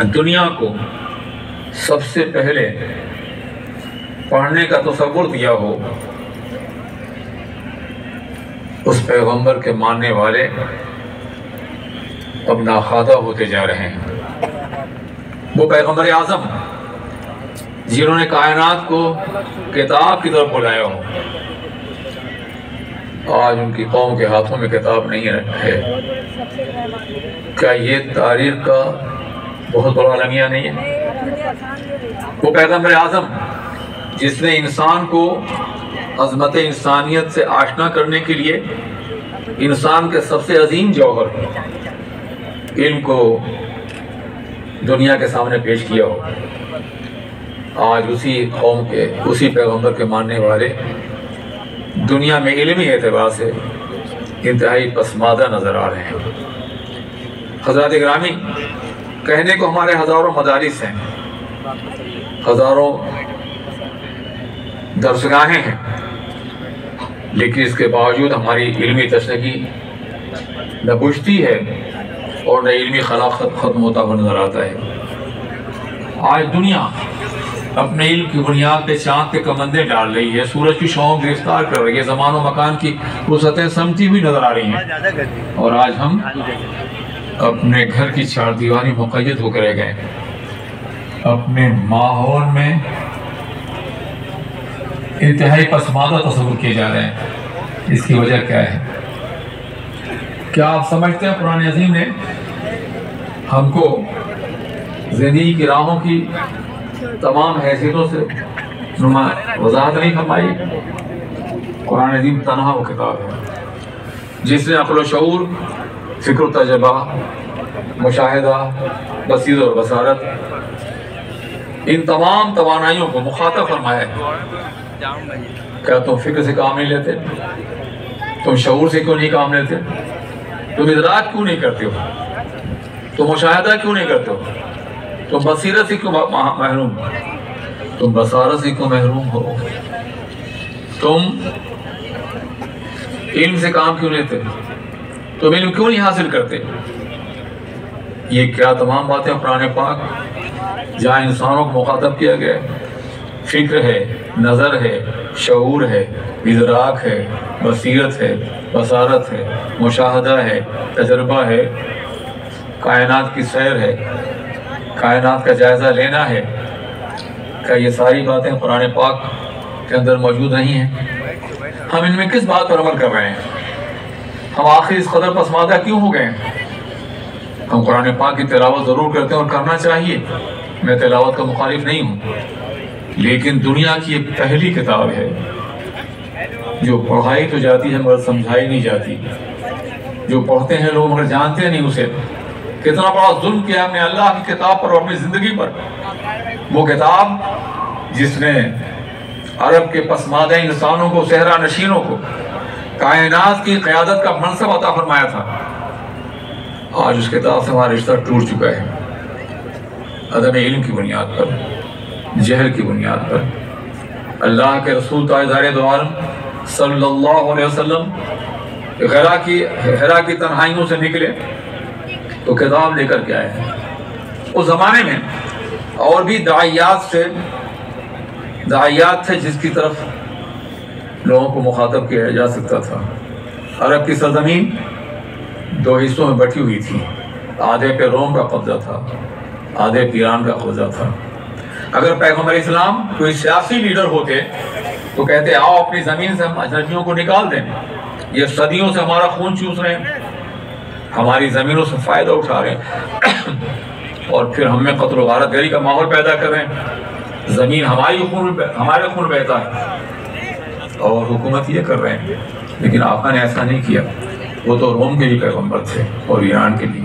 دنیا کو سب سے پہلے پڑھنے کا تصور دیا ہو، اس پیغمبر کے ماننے والے اب ناخوادہ ہوتے جا رہے ہیں۔ وہ پیغمبر اعظم جنہوں نے کائنات کو کتاب کی طرف بلایا ہو، آج ان کی قوم کے ہاتھوں میں کتاب نہیں ہے۔ کیا یہ تاریخ کا بہت بڑا المیہ نہیں ہے؟ وہ پیغمبر اعظم جس نے انسان کو عظمت انسانیت سے آشنا کرنے کے لیے انسان کے سب سے عظیم جوہر علم کو دنیا کے سامنے پیش کیا ہو، آج اسی قوم کے اسی پیغمبر کے ماننے والے دنیا میں علمی اعتبار سے انتہائی پسماندہ نظر آ رہے ہیں۔ حضرات گرامی، کہنے کو ہمارے ہزاروں مدارس ہیں، ہزاروں درسگاہیں ہیں، لیکن اس کے باوجود ہماری علمی تشنگی نہ بجھتی ہے اور نہ علمی خلافت ختم ہوتا ہوا نظر آتا ہے۔ آج دنیا اپنے علم کی بنیاد پہ چاند کے کمندے ڈال رہی ہے، سورج کی شعاؤں گرفتار کر رہی ہے، زمان و مکان کی وسعتیں سمٹی ہوئی نظر آ رہی ہیں، اور آج ہم اپنے گھر کی چار دیواری مقید ہو کر رہ گئے، اپنے ماحول میں انتہائی پسماندہ تصور کیے جا رہے ہیں۔ اس کی وجہ کیا ہے؟ کیا آپ سمجھتے ہیں قرآن عظیم نے ہم کو زندگی کی راہوں کی تمام حیثیتوں سے وضاحت نہیں فرمائی؟ قرآن عظیم تنہا وہ کتاب ہے جس نے عقل و شعور، فکر و تجربہ، مشاہدہ، بصیرت اور بصارت، ان تمام توانائیوں کو مخاطب فرمایا ہے۔ کیا تم فکر سے کام نہیں لیتے؟ تم شعور سے کیوں نہیں کام لیتے؟ تم ادراک کیوں نہیں کرتے ہو؟ تم مشاہدہ کیوں نہیں کرتے ہو؟ تم بصیرت سے کیوں محروم ہو؟ تم بصارت سے کیوں محروم ہو؟ تم علم سے کام کیوں لیتے؟ تم علم کیوں نہیں حاصل کرتے؟ یہ کیا تمام باتیں قرآن پاک جہاں انسانوں کو مخاطب کیا گیا ہے، فکر ہے، نظر ہے، شعور ہے، ادراک ہے، بصیرت ہے، بصارت ہے، مشاہدہ ہے، تجربہ ہے، کائنات کی سیر ہے، کائنات کا جائزہ لینا ہے، کیا یہ ساری باتیں قرآن پاک کے اندر موجود نہیں ہیں؟ ہم ان میں کس بات پر عمل کر رہے ہیں؟ ہم آخر اس قدر پسماندہ کیوں ہو گئے ہیں؟ ہم قرآن پاک کی تلاوت ضرور کرتے ہیں اور کرنا چاہیے، میں تلاوت کا مخالف نہیں ہوں، لیکن دنیا کی یہ پہلی کتاب ہے جو پڑھائی تو جاتی ہے مگر سمجھائی نہیں جاتی، جو پڑھتے ہیں لوگ مگر جانتے نہیں اسے۔ کتنا بڑا ظلم کیا ہم نے اللہ کی کتاب پر اور اپنی زندگی پر، وہ کتاب جس نے عرب کے پسماندہ انسانوں کو، صحرا نشینوں کو کائنات کی قیادت کا منصب عطا فرمایا تھا، آج اس کتاب سے ہمارا رشتہ ٹوٹ چکا ہے، عدم علم کی بنیاد پر، جہل کی بنیاد پر۔ اللہ کے رسول تاجدار دو عالم صلی اللہ علیہ وسلم حرا کی تنہائیوں سے نکلے تو کتاب لے کر کے آئے ہیں۔ اس زمانے میں اور بھی دعائیات تھے جس کی طرف لوگوں کو مخاطب کیا جا سکتا تھا۔ عرب کی سرزمین دو حصوں میں بٹی ہوئی تھی، آدھے پہ روم کا قبضہ تھا، آدھے پہ ایران کا قبضہ تھا۔ اگر پیغمبر اسلام کوئی سیاسی لیڈر ہوتے تو کہتے آؤ اپنی زمین سے ہم اجنبیوں کو نکال دیں، یہ صدیوں سے ہمارا خون چوس رہے ہیں، ہماری زمینوں سے فائدہ اٹھا رہے ہیں اور پھر ہم میں قتل و غارت گری کا ماحول پیدا کر رہے ہیں، زمین ہمارے خون بہتا ہے اور حکومت یہ کر رہے ہیں۔ لیکن آقا نے ایسا نہیں کیا، وہ تو روم کے بھی پیغمبر تھے اور ایران کے بھی،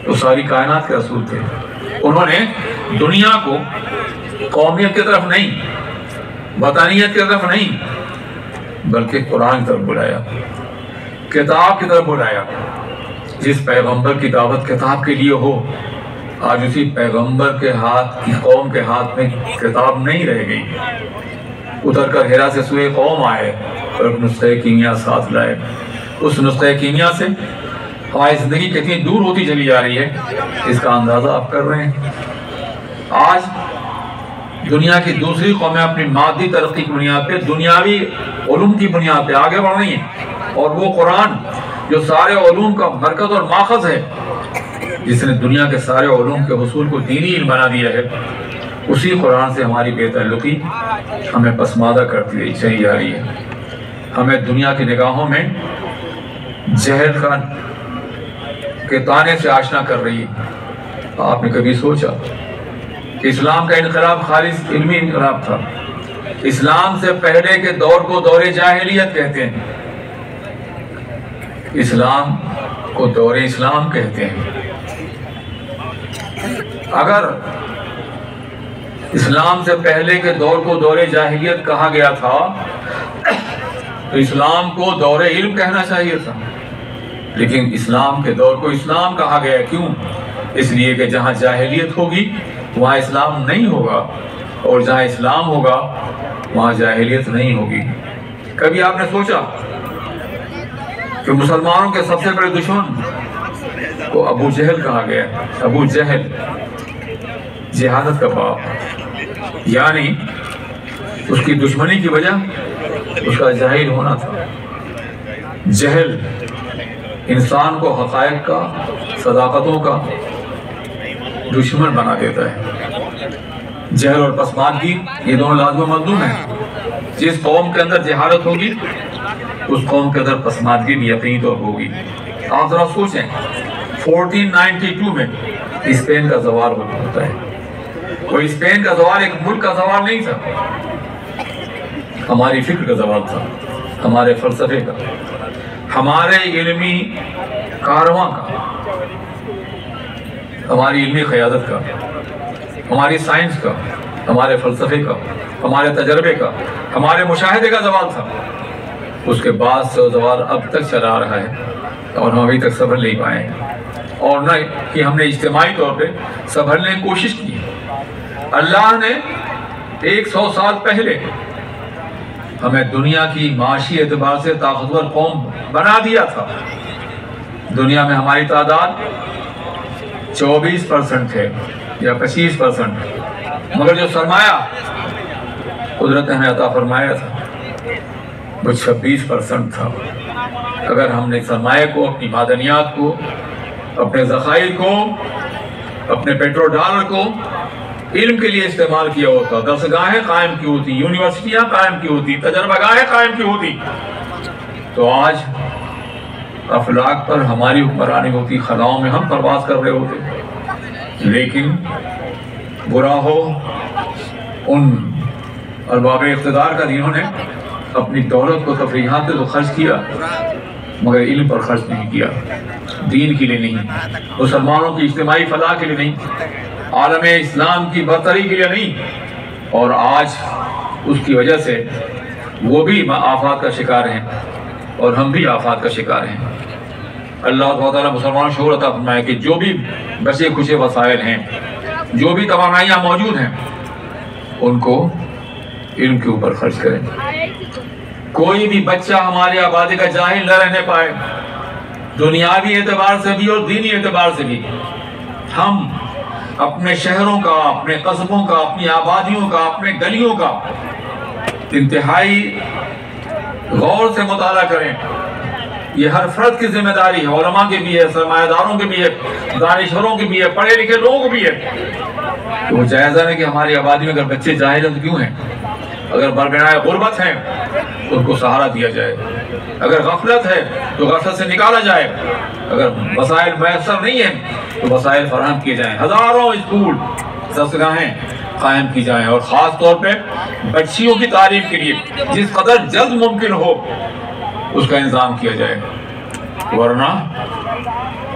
تو ساری کائنات کے رسول تھے۔ انہوں نے دنیا کو قومیت کی طرف نہیں، وطنیت کی طرف نہیں، بلکہ قرآن کی طرف بلایا، کتاب کی طرف بلایا۔ جس پیغمبر کی دعوت کتاب کے لیے ہو، آج اسی پیغمبر کے ہاتھ کی قوم کے ہاتھ میں کتاب نہیں رہ گئی۔ اتر کر ہیرا سے سوئے قوم آئے اور ایک نسخہ کیمیا ساتھ لائے، اس نسخہ کیمیا سے ہماری زندگی کتنی دور ہوتی چلی جا رہی ہے، اس کا اندازہ آپ کر رہے ہیں؟ آج دنیا کی دوسری قومیں اپنی مادی ترقی کی بنیاد پہ، دنیاوی علوم کی بنیاد پہ آگے بڑھ رہی ہیں، اور وہ قرآن جو سارے علوم کا مرکز اور ماخذ ہے، جس نے دنیا کے سارے علوم کے حصول کو دینی علم بنا دیا ہے، اسی قرآن سے ہماری بے تعلقی ہمیں پسماندہ کرتی چلی جا رہی ہے، ہمیں دنیا کی نگاہوں میں جہل کے طانے سے آشنا کر رہی ہے۔ آپ نے کبھی سوچا کہ اسلام کا انقلاب خالص علمی انقلاب تھا؟ اسلام سے پہلے کے دور کو دور جاہلیت کہتے ہیں، اسلام کو دور اسلام کہتے ہیں۔ اگر اسلام سے پہلے کے دور کو دور جاہلیت کہا گیا تھا تو اسلام کو دور علم کہنا چاہیے تھا، لیکن اسلام کے دور کو اسلام کہا گیا۔ کیوں؟ اس لیے کہ جہاں جاہلیت ہوگی وہاں اسلام نہیں ہوگا، اور جہاں اسلام ہوگا وہاں جاہلیت نہیں ہوگی۔ کبھی آپ نے سوچا کہ مسلمانوں کے سب سے بڑے دشمن کو ابو جہل کہا گیا؟ ابو جہل جہالت کا باپ، یعنی اس کی دشمنی کی وجہ اس کا جاہل ہونا تھا۔ جہل انسان کو حقائق کا، صداقتوں کا دشمن بنا دیتا ہے۔ جہل اور پسماندگی یہ دونوں لازم و مطلوب ہیں۔ جس قوم کے اندر جہالت ہوگی اس قوم کے اندر پسماندگی بھی یقینی طور ہوگی۔ آپ ذرا سوچیں، 1492 میں اسپین کا زوال ہوتا ہے۔ وہ اسپین کا زوال ایک ملک کا زوال نہیں تھا، ہماری فکر کا زوال تھا، ہمارے فلسفے کا، ہمارے علمی کارواں کا، ہماری علمی قیادت کا، ہماری سائنس کا، ہمارے فلسفے کا، ہمارے تجربے کا، ہمارے مشاہدے کا زوال تھا۔ اس کے بعد سے وہ زوال اب تک چلا رہا ہے، اور ہم ابھی تک سنبھل نہیں پائے ہیں، اور نہ کہ ہم نے اجتماعی طور پہ سنبھلنے کی کوشش کی۔ اللہ نے 100 سال پہلے ہمیں دنیا کی معاشی اعتبار سے طاقتور قوم بنا دیا تھا۔ دنیا میں ہماری تعداد 24% ہے یا 25%، مگر جو سرمایہ قدرت نے ہمیں عطا فرمایا تھا وہ 26% تھا۔ اگر ہم نے سرمایہ کو، اپنی معدنیات کو، اپنے ذخائر کو، اپنے پیٹرو ڈالر کو علم کے لیے استعمال کیا ہوتا، درسگاہیں قائم کی ہوتی، یونیورسٹیاں قائم کی ہوتی، تجربہ گاہیں قائم کی ہوتی، تو آج افلاک پر ہماری حکمرانی ہوتی، خلاؤں میں ہم پرواز کر رہے ہوتے۔ لیکن برا ہو ان ارباب اقتدار کا جنہوں نے اپنی دولت کو تفریحات پہ تو خرچ کیا، مگر علم پر خرچ نہیں کیا، دین کے لیے نہیں، مسلمانوں کی اجتماعی فلاح کے لیے نہیں، عالم اسلام کی برتری کے لیے نہیں، اور آج اس کی وجہ سے وہ بھی آفات کا شکار ہیں اور ہم بھی آفات کا شکار ہیں۔ اللہ تعالیٰ مسلمانوں کو شعور عطا فرمائے کہ جو بھی بچے کچھے وسائل ہیں، جو بھی توانائیاں موجود ہیں، ان کو علم کے اوپر خرچ کریں۔ کوئی بھی بچہ ہماری آبادی کا جاہل نہ رہنے پائے، دنیاوی اعتبار سے بھی اور دینی اعتبار سے بھی۔ ہم اپنے شہروں کا، اپنے قصبوں کا، اپنی آبادیوں کا، اپنے گلیوں کا انتہائی غور سے مطالعہ کریں۔ یہ ہر فرد کی ذمہ داری ہے، علماء کی بھی ہے، سرمایہ داروں کی بھی ہے، دانشوروں کی بھی ہے، پڑھے لکھے لوگوں کی بھی ہے۔ تو وہ جائزہ ہے کہ ہماری آبادی میں اگر بچے جاہل ہیں تو کیوں ہیں؟ اگر بربنائے غربت ہیں تو ان کو سہارا دیا جائے، اگر غفلت ہے تو غفلت سے نکالا جائے، اگر وسائل میسر نہیں ہیں تو وسائل فراہم کیے جائیں۔ ہزاروں اسکول، درسگاہیں قائم کی جائیں، اور خاص طور پہ بچیوں کی تعلیم کے لیے جس قدر جلد ممکن ہو اس کا انتظام کیا جائے، ورنہ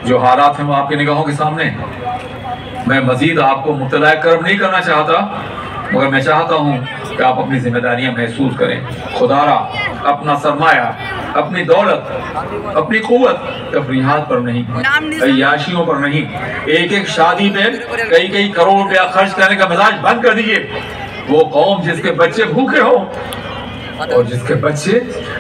جو حالات ہیں وہ آپ کی نگاہوں کے سامنے ہیں۔ میں مزید آپ کو مبتلا کرم نہیں کرنا چاہتا، مگر میں چاہتا ہوں کہ آپ اپنی ذمہ داریاں محسوس کریں۔ خدا را اپنا سرمایہ، اپنی دولت، اپنی قوت تفریحات پر نہیں، عیاشیوں پر نہیں، ایک ایک شادی پہ کئی کروڑ روپیہ خرچ کرنے کا مزاج بند کر دیجئے۔ وہ قوم جس کے بچے بھوکے ہوں اور جس کے بچے